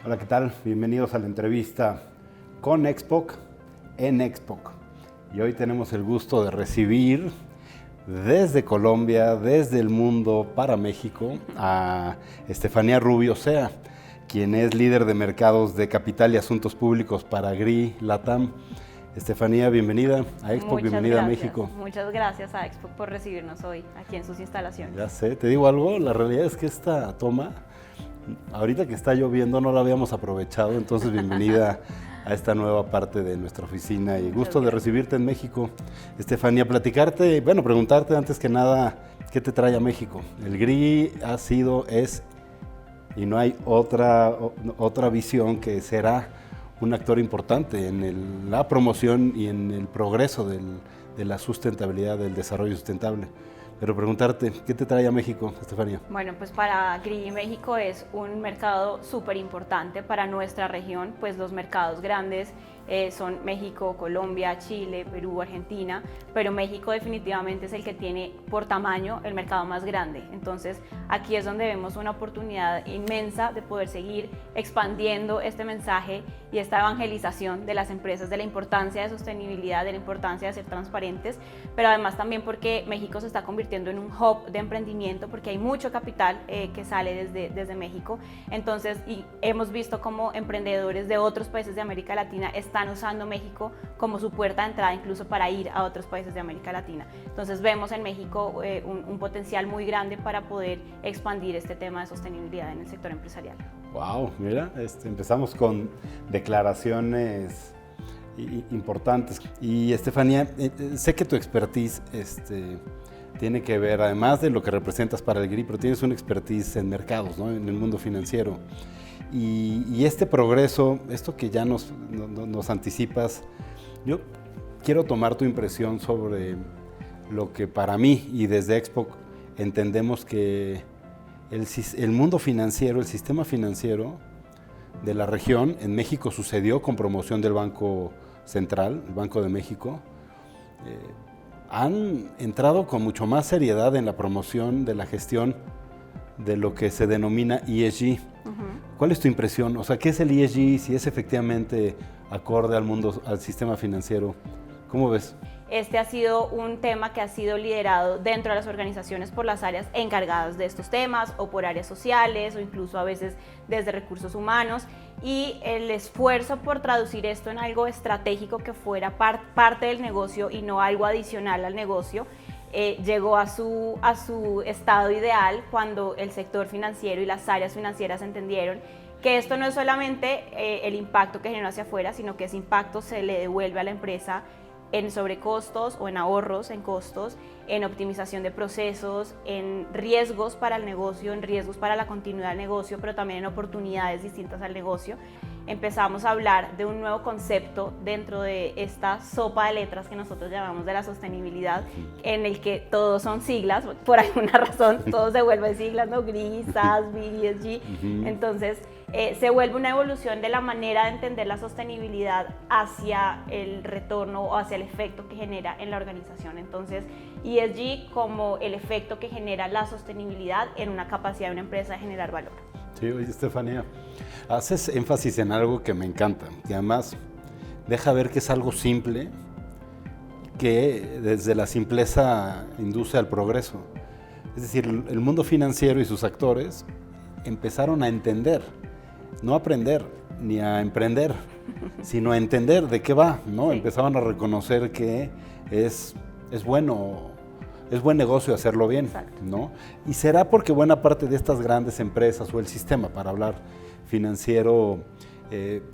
Hola, ¿qué tal? Bienvenidos a la entrevista con Expoc en Expoc. Y hoy tenemos el gusto de recibir desde Colombia, desde el mundo para México, a Estefanía Rubio Sea, quien es líder de mercados de capital y asuntos públicos para GRI Latam. Estefanía, bienvenida a Expoc, bienvenida a México. Muchas gracias a Expoc por recibirnos hoy aquí en sus instalaciones. Ya sé, te digo algo, la realidad es que esta toma, ahorita que está lloviendo, no la habíamos aprovechado, entonces bienvenida a esta nueva parte de nuestra oficina y gusto de recibirte en México. Estefanía, preguntarte antes que nada, ¿qué te trae a México? El GRI ha sido, es, y no hay otra visión que será un actor importante en la promoción y en el progreso de la sustentabilidad, del desarrollo sustentable. Pero preguntarte, ¿qué te trae a México, Estefanía? Bueno, pues para GRI México es un mercado súper importante para nuestra región, pues los mercados grandes son México, Colombia, Chile, Perú, Argentina, pero México definitivamente es el que tiene por tamaño el mercado más grande. Entonces aquí es donde vemos una oportunidad inmensa de poder seguir expandiendo este mensaje y esta evangelización de las empresas, de la importancia de sostenibilidad, de la importancia de ser transparentes, pero además también porque México se está convirtiendo en un hub de emprendimiento, porque hay mucho capital que sale desde México. Entonces, y hemos visto cómo emprendedores de otros países de América Latina están usando México como su puerta de entrada incluso para ir a otros países de América Latina. Entonces vemos en México un potencial muy grande para poder expandir este tema de sostenibilidad en el sector empresarial. Wow, mira, empezamos con declaraciones importantes. Y Estefanía, sé que tu expertise tiene que ver, además de lo que representas para el GRI, pero tienes una expertise en mercados, ¿no? En el mundo financiero. Y este progreso, esto que ya nos anticipas, yo quiero tomar tu impresión sobre lo que para mí y desde Expoc entendemos que el mundo financiero, el sistema financiero de la región, en México sucedió con promoción del Banco Central, el Banco de México, han entrado con mucho más seriedad en la promoción de la gestión de lo que se denomina ESG. ¿Cuál es tu impresión? O sea, ¿qué es el ESG? Si es efectivamente acorde al mundo, al sistema financiero. ¿Cómo ves? Este ha sido un tema que ha sido liderado dentro de las organizaciones por las áreas encargadas de estos temas o por áreas sociales o incluso a veces desde recursos humanos, y el esfuerzo por traducir esto en algo estratégico que fuera parte del negocio y no algo adicional al negocio llegó a su estado ideal cuando el sector financiero y las áreas financieras entendieron que esto no es solamente el impacto que genera hacia afuera, sino que ese impacto se le devuelve a la empresa en sobrecostos o en ahorros en costos, en optimización de procesos, en riesgos para el negocio, en riesgos para la continuidad del negocio, pero también en oportunidades distintas al negocio. Empezamos a hablar de un nuevo concepto dentro de esta sopa de letras que nosotros llamamos de la sostenibilidad, en el que todos son siglas, por alguna razón, todo se vuelve siglas, ¿no? GRI, SASB, ESG. Entonces, se vuelve una evolución de la manera de entender la sostenibilidad hacia el retorno o hacia el efecto que genera en la organización. Entonces, ESG como el efecto que genera la sostenibilidad en una capacidad de una empresa de generar valor. Sí, oye, Estefanía, haces énfasis en algo que me encanta, que además deja ver que es algo simple, que desde la simpleza induce al progreso. Es decir, el mundo financiero y sus actores empezaron a entender, no a aprender ni a emprender, sino a entender de qué va, ¿no? Sí. Empezaban a reconocer que es buen negocio hacerlo bien, ¿no? Y será porque buena parte de estas grandes empresas o el sistema, para hablar financiero,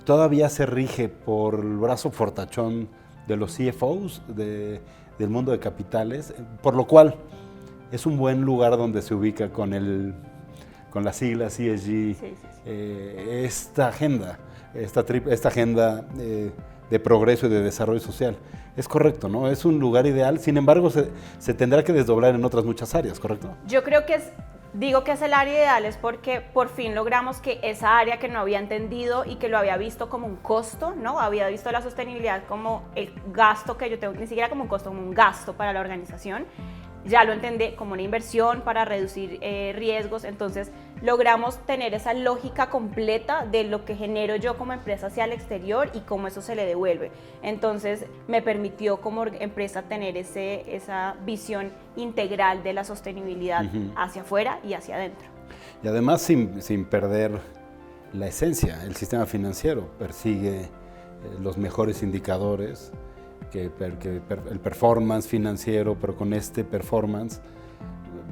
todavía se rige por el brazo fortachón de los CFOs del mundo de capitales, por lo cual es un buen lugar donde se ubica con las siglas ESG, esta agenda de progreso y de desarrollo social. Es correcto, ¿no? Es un lugar ideal, sin embargo se tendrá que desdoblar en otras muchas áreas, ¿correcto? Yo creo que digo que es el área ideal es porque por fin logramos que esa área que no había entendido y que lo había visto como un costo, ¿no? Había visto la sostenibilidad como el gasto que yo tengo, ni siquiera como un costo, como un gasto para la organización. Ya lo entendí como una inversión para reducir riesgos, entonces logramos tener esa lógica completa de lo que genero yo como empresa hacia el exterior y cómo eso se le devuelve. Entonces me permitió como empresa tener esa visión integral de la sostenibilidad hacia afuera y hacia adentro. Y además sin perder la esencia. El sistema financiero persigue los mejores indicadores, el performance financiero, pero con este performance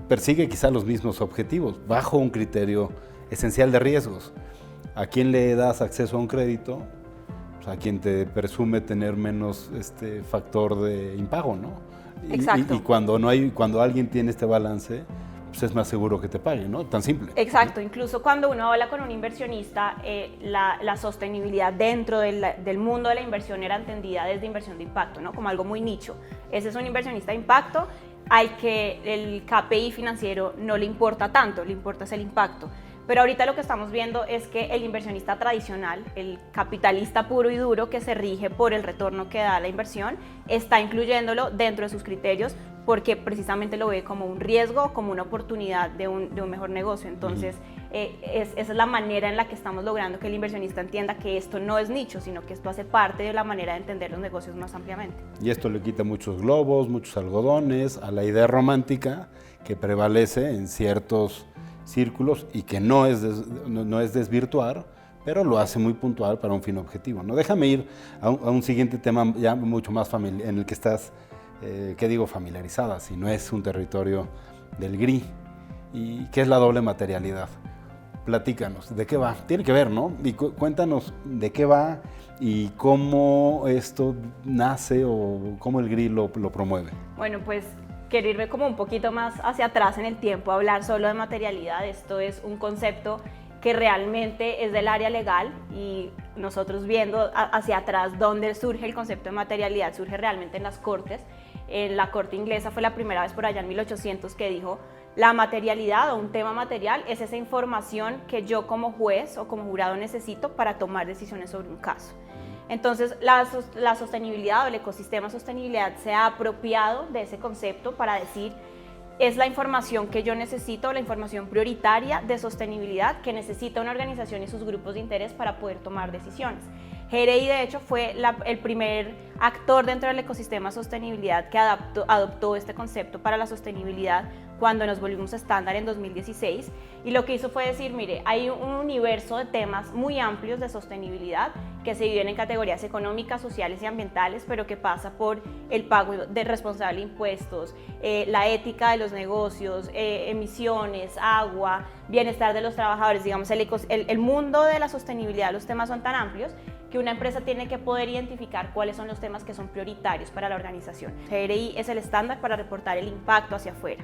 persigue quizá los mismos objetivos, bajo un criterio esencial de riesgos. ¿A quién le das acceso a un crédito? Pues a quien te presume tener menos factor de impago, ¿no? Exacto. Y cuando alguien tiene este balance, pues es más seguro que te pague, ¿no? Tan simple. Exacto. Incluso cuando uno habla con un inversionista, la sostenibilidad dentro del mundo de la inversión era entendida desde inversión de impacto, ¿no? Como algo muy nicho. Ese es un inversionista de impacto al que el KPI financiero no le importa tanto, le importa es el impacto. Pero ahorita lo que estamos viendo es que el inversionista tradicional, el capitalista puro y duro que se rige por el retorno que da la inversión, está incluyéndolo dentro de sus criterios porque precisamente lo ve como un riesgo, como una oportunidad de un mejor negocio. Entonces, esa es la manera en la que estamos logrando que el inversionista entienda que esto no es nicho, sino que esto hace parte de la manera de entender los negocios más ampliamente. Y esto le quita muchos globos, muchos algodones a la idea romántica que prevalece en ciertos círculos y que no es desvirtuar, pero lo hace muy puntual para un fin objetivo, ¿no? Déjame ir a un siguiente tema ya mucho más familiar, en el que estás, ¿qué digo familiarizada? Si no es un territorio del GRI, y qué es la doble materialidad. Platícanos, ¿de qué va? Tiene que ver, ¿no? Y cuéntanos de qué va y cómo esto nace o cómo el GRI lo promueve. Bueno, pues quiero irme como un poquito más hacia atrás en el tiempo, hablar solo de materialidad. Esto es un concepto que realmente es del área legal y nosotros viendo hacia atrás dónde surge el concepto de materialidad, surge realmente en las cortes. En la corte inglesa fue la primera vez por allá en 1800 que dijo la materialidad o un tema material es esa información que yo como juez o como jurado necesito para tomar decisiones sobre un caso. Entonces, la sostenibilidad o el ecosistema sostenibilidad se ha apropiado de ese concepto para decir es la información que yo necesito, la información prioritaria de sostenibilidad que necesita una organización y sus grupos de interés para poder tomar decisiones. GRI, de hecho, fue el primer actor dentro del ecosistema sostenibilidad que adoptó este concepto para la sostenibilidad cuando nos volvimos estándar en 2016, y lo que hizo fue decir, mire, hay un universo de temas muy amplios de sostenibilidad que se dividen en categorías económicas, sociales y ambientales, pero que pasa por el pago de responsable impuestos, la ética de los negocios, emisiones, agua, bienestar de los trabajadores. Digamos, el mundo de la sostenibilidad, los temas son tan amplios que una empresa tiene que poder identificar cuáles son los temas que son prioritarios para la organización. GRI es el estándar para reportar el impacto hacia afuera.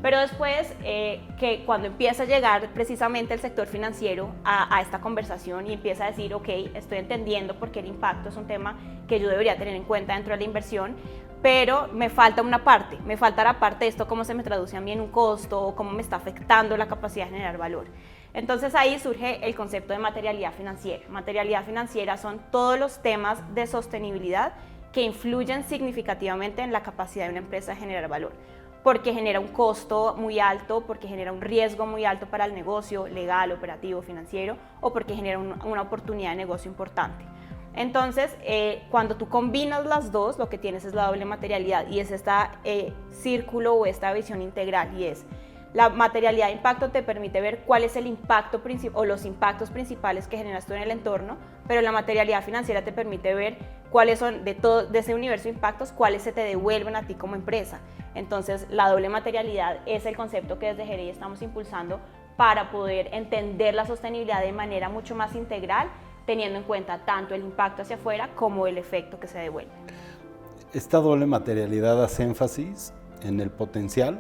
Pero después, que cuando empieza a llegar precisamente el sector financiero a esta conversación y empieza a decir, ok, estoy entendiendo por qué el impacto es un tema que yo debería tener en cuenta dentro de la inversión, pero me falta una parte, me falta la parte de esto, cómo se me traduce a mí en un costo o cómo me está afectando la capacidad de generar valor. Entonces ahí surge el concepto de materialidad financiera. Materialidad financiera son todos los temas de sostenibilidad que influyen significativamente en la capacidad de una empresa de generar valor, porque genera un costo muy alto, porque genera un riesgo muy alto para el negocio legal, operativo, financiero, o porque genera una oportunidad de negocio importante. Entonces, cuando tú combinas las dos, lo que tienes es la doble materialidad y es este círculo o esta visión integral, y es la materialidad de impacto te permite ver cuál es el impacto o los impactos principales que generas tú en el entorno, pero la materialidad financiera te permite ver cuáles son de ese universo de impactos, cuáles se te devuelven a ti como empresa. Entonces, la doble materialidad es el concepto que desde GRI estamos impulsando para poder entender la sostenibilidad de manera mucho más integral, teniendo en cuenta tanto el impacto hacia afuera como el efecto que se devuelve. Esta doble materialidad hace énfasis en el potencial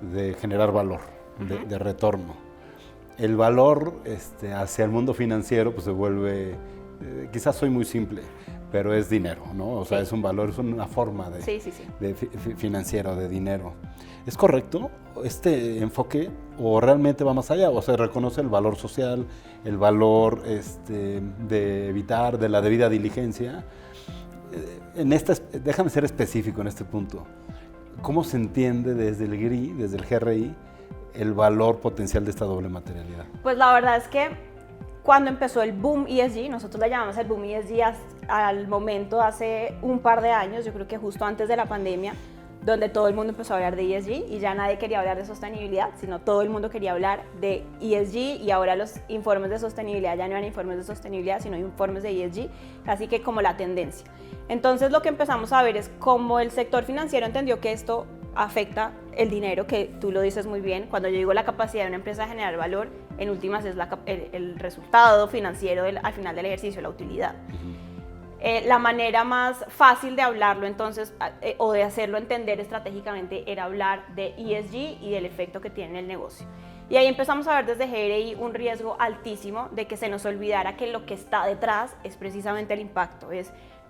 de generar valor, de retorno. El valor hacia el mundo financiero pues se vuelve, quizás soy muy simple, pero es dinero, ¿no? O sea, es un valor, es una forma de financiero, de dinero. ¿Es correcto este enfoque o realmente va más allá? O sea, reconoce el valor social, el valor de evitar, de la debida diligencia. Déjame ser específico en este punto. ¿Cómo se entiende desde el GRI, desde el GRI, el valor potencial de esta doble materialidad? Pues la verdad es que cuando empezó el boom ESG, nosotros le llamamos el boom ESG al momento hace un par de años, yo creo que justo antes de la pandemia, donde todo el mundo empezó a hablar de ESG y ya nadie quería hablar de sostenibilidad, sino todo el mundo quería hablar de ESG, y ahora los informes de sostenibilidad ya no eran informes de sostenibilidad, sino informes de ESG, así que como la tendencia. Entonces lo que empezamos a ver es cómo el sector financiero entendió que esto afecta el dinero, que tú lo dices muy bien. Cuando yo digo la capacidad de una empresa de generar valor, en últimas es el resultado financiero al final del ejercicio, la utilidad. La manera más fácil de hablarlo entonces, o de hacerlo entender estratégicamente, era hablar de ESG y del efecto que tiene en el negocio. Y ahí empezamos a ver desde GRI un riesgo altísimo de que se nos olvidara que lo que está detrás es precisamente el impacto.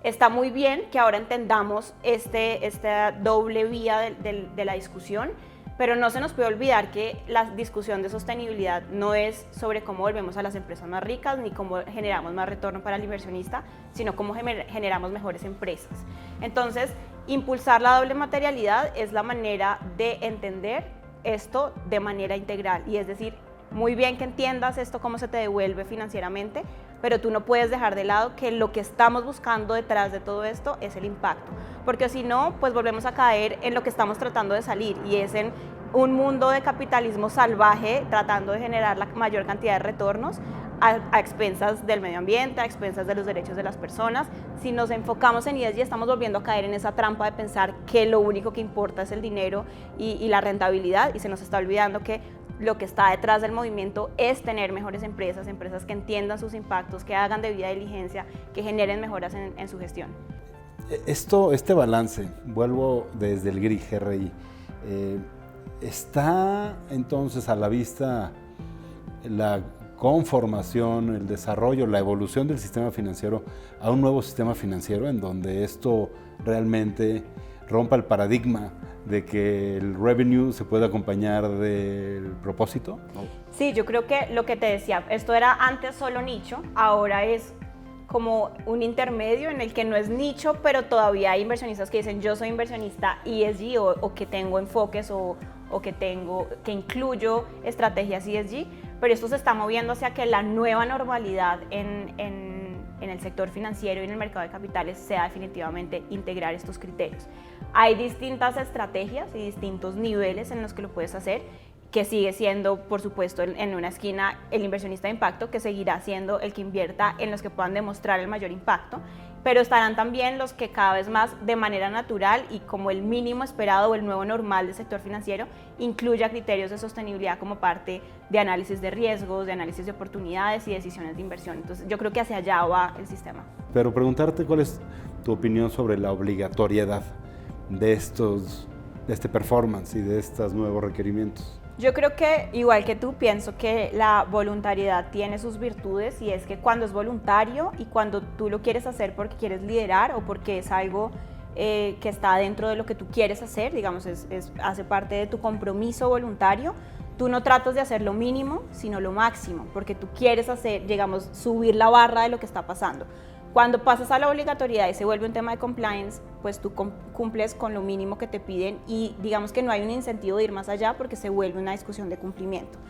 Está muy bien que ahora entendamos esta doble vía de la discusión, pero no se nos puede olvidar que la discusión de sostenibilidad no es sobre cómo volvemos a las empresas más ricas ni cómo generamos más retorno para el inversionista, sino cómo generamos mejores empresas. Entonces, impulsar la doble materialidad es la manera de entender esto de manera integral, y es decir, muy bien que entiendas esto, cómo se te devuelve financieramente, pero tú no puedes dejar de lado que lo que estamos buscando detrás de todo esto es el impacto, porque si no, pues volvemos a caer en lo que estamos tratando de salir, y es en un mundo de capitalismo salvaje tratando de generar la mayor cantidad de retornos a expensas del medio ambiente, a expensas de los derechos de las personas. Si nos enfocamos en ESG, estamos volviendo a caer en esa trampa de pensar que lo único que importa es el dinero y la rentabilidad, y se nos está olvidando que lo que está detrás del movimiento es tener mejores empresas, empresas que entiendan sus impactos, que hagan debida diligencia, que generen mejoras en su gestión. Este balance, vuelvo desde el GRI, ¿está entonces a la vista la conformación, el desarrollo, la evolución del sistema financiero a un nuevo sistema financiero en donde esto realmente rompa el paradigma de que el revenue se puede acompañar del propósito? Sí, yo creo que lo que te decía, esto era antes solo nicho, ahora es como un intermedio en el que no es nicho, pero todavía hay inversionistas que dicen yo soy inversionista ESG o que tengo enfoques o que incluyo estrategias ESG, pero esto se está moviendo hacia que la nueva normalidad en el sector financiero y en el mercado de capitales sea definitivamente integrar estos criterios. Hay distintas estrategias y distintos niveles en los que lo puedes hacer, que sigue siendo, por supuesto, en una esquina el inversionista de impacto, que seguirá siendo el que invierta en los que puedan demostrar el mayor impacto, pero estarán también los que cada vez más, de manera natural y como el mínimo esperado o el nuevo normal del sector financiero, incluya criterios de sostenibilidad como parte de análisis de riesgos, de análisis de oportunidades y decisiones de inversión. Entonces, yo creo que hacia allá va el sistema. Pero preguntarte cuál es tu opinión sobre la obligatoriedad de este performance y de estos nuevos requerimientos. Yo creo que, igual que tú, pienso que la voluntariedad tiene sus virtudes, y es que cuando es voluntario y cuando tú lo quieres hacer porque quieres liderar o porque es algo que está dentro de lo que tú quieres hacer, digamos, hace parte de tu compromiso voluntario, tú no tratas de hacer lo mínimo, sino lo máximo, porque tú quieres hacer, digamos, subir la barra de lo que está pasando. Cuando pasas a la obligatoriedad y se vuelve un tema de compliance, pues tú cumples con lo mínimo que te piden, y digamos que no hay un incentivo de ir más allá porque se vuelve una discusión de cumplimiento.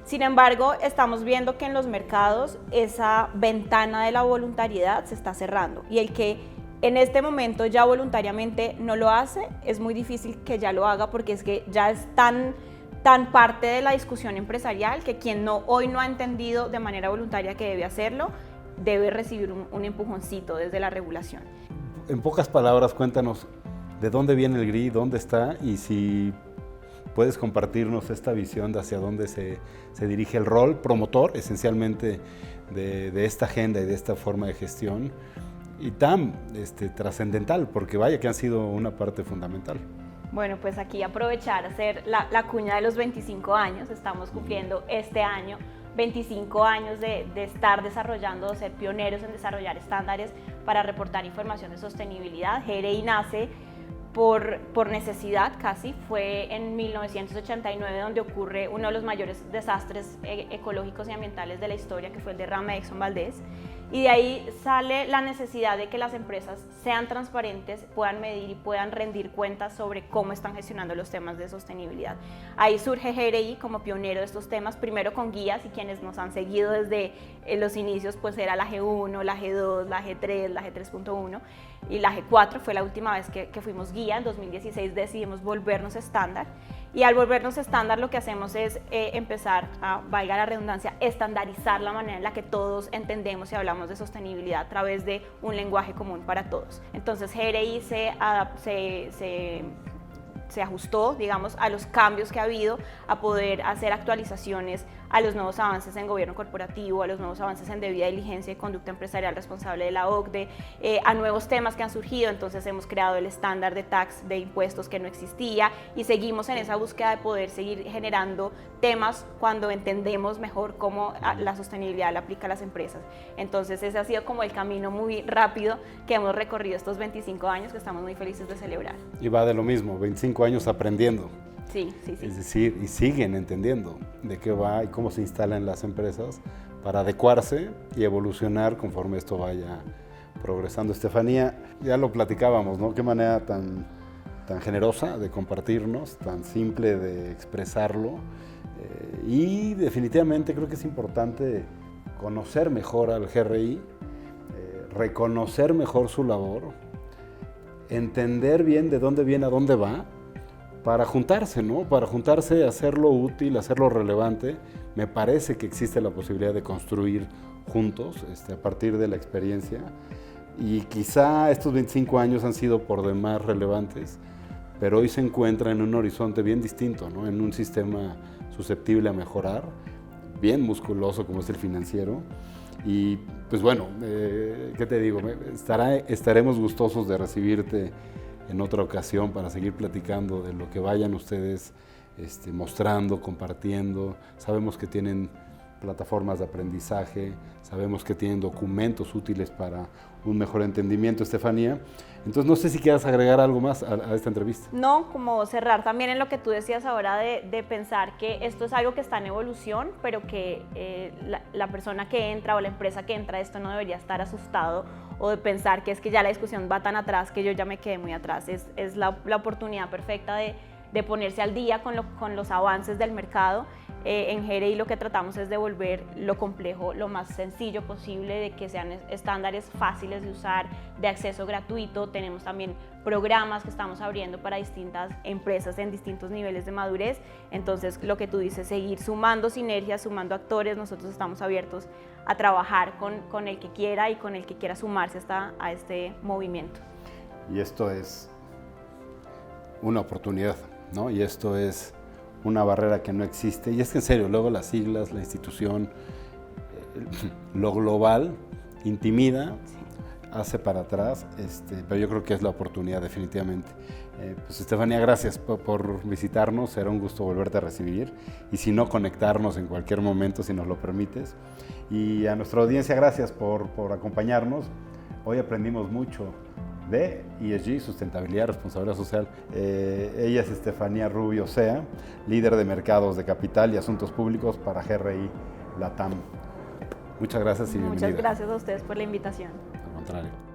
Sin embargo, estamos viendo que en los mercados esa ventana de la voluntariedad se está cerrando, y el que en este momento ya voluntariamente no lo hace, es muy difícil que ya lo haga, porque es que ya es tan parte de la discusión empresarial que quien hoy no ha entendido de manera voluntaria que debe hacerlo, debe recibir un empujoncito desde la regulación. En pocas palabras, cuéntanos de dónde viene el GRI, dónde está, y si puedes compartirnos esta visión de hacia dónde se dirige el rol promotor, esencialmente, de esta agenda y de esta forma de gestión, y tan trascendental, porque vaya que han sido una parte fundamental. Bueno, pues aquí aprovechar, hacer la cuña de los 25 años, estamos cumpliendo este año 25 años de estar desarrollando, de ser pioneros en desarrollar estándares para reportar información de sostenibilidad. GRI nace por necesidad casi. Fue en 1989 donde ocurre uno de los mayores desastres ecológicos y ambientales de la historia, que fue el derrame de Exxon Valdez. Y de ahí sale la necesidad de que las empresas sean transparentes, puedan medir y puedan rendir cuentas sobre cómo están gestionando los temas de sostenibilidad. Ahí surge GRI como pionero de estos temas, primero con guías, y quienes nos han seguido desde los inicios pues era la G1, la G2, la G3, la G3.1 y la G4 fue la última vez que fuimos guía. En 2016 decidimos volvernos estándar, y al volvernos estándar lo que hacemos es empezar a, valga la redundancia, estandarizar la manera en la que todos entendemos y hablamos de sostenibilidad a través de un lenguaje común para todos. Entonces GRI se ajustó, digamos, a los cambios que ha habido, a poder hacer actualizaciones a los nuevos avances en gobierno corporativo, a los nuevos avances en debida diligencia y conducta empresarial responsable de la OCDE, a nuevos temas que han surgido. Entonces hemos creado el estándar de tax de impuestos que no existía, y seguimos en esa búsqueda de poder seguir generando temas cuando entendemos mejor cómo la sostenibilidad la aplica a las empresas. Entonces ese ha sido como el camino muy rápido que hemos recorrido estos 25 años, que estamos muy felices de celebrar. Y va de lo mismo, 25 años aprendiendo. Sí, sí, sí. Es decir, y siguen entendiendo de qué va y cómo se instalan las empresas para adecuarse y evolucionar conforme esto vaya progresando. Estefanía, ya lo platicábamos, ¿no? Qué manera tan generosa de compartirnos, tan simple de expresarlo, y definitivamente creo que es importante conocer mejor al GRI, reconocer mejor su labor, entender bien de dónde viene a dónde va, para juntarse, ¿no? Para juntarse, hacerlo útil, hacerlo relevante. Me parece que existe la posibilidad de construir juntos a partir de la experiencia, y quizá estos 25 años han sido por demás relevantes, pero hoy se encuentra en un horizonte bien distinto, ¿no? En un sistema susceptible a mejorar, bien musculoso como es el financiero. Y pues bueno, ¿qué te digo? Estaremos gustosos de recibirte en otra ocasión para seguir platicando de lo que vayan ustedes mostrando, compartiendo. Sabemos que tienen plataformas de aprendizaje, sabemos que tienen documentos útiles para un mejor entendimiento, Estefanía. Entonces, no sé si quieras agregar algo más a esta entrevista. No, como cerrar también en lo que tú decías ahora de pensar que esto es algo que está en evolución, pero que la persona que entra o la empresa que entra a esto no debería estar asustado, o de pensar que es que ya la discusión va tan atrás que yo ya me quedé muy atrás. Es la oportunidad perfecta de ponerse al día con los avances del mercado. En GRI lo que tratamos es de volver lo complejo lo más sencillo posible, de que sean estándares fáciles de usar, de acceso gratuito. Tenemos también programas que estamos abriendo para distintas empresas en distintos niveles de madurez. Entonces, lo que tú dices, seguir sumando sinergias, sumando actores. Nosotros estamos abiertos a trabajar con el que quiera y con el que quiera sumarse a este movimiento. Y esto es una oportunidad, ¿no? Y esto es una barrera que no existe. Y es que en serio, luego las siglas, la institución, lo global intimida, hace para atrás, pero yo creo que es la oportunidad definitivamente. Pues Estefanía, gracias por visitarnos, será un gusto volverte a recibir, y si no, conectarnos en cualquier momento si nos lo permites. Y a nuestra audiencia, gracias por acompañarnos. Hoy aprendimos mucho de ESG, sustentabilidad, responsabilidad social. Ella es Estefanía Rubio Sea, líder de mercados de capital y asuntos públicos para GRI Latam. Muchas gracias y bienvenida. Muchas gracias a ustedes por la invitación. Al contrario.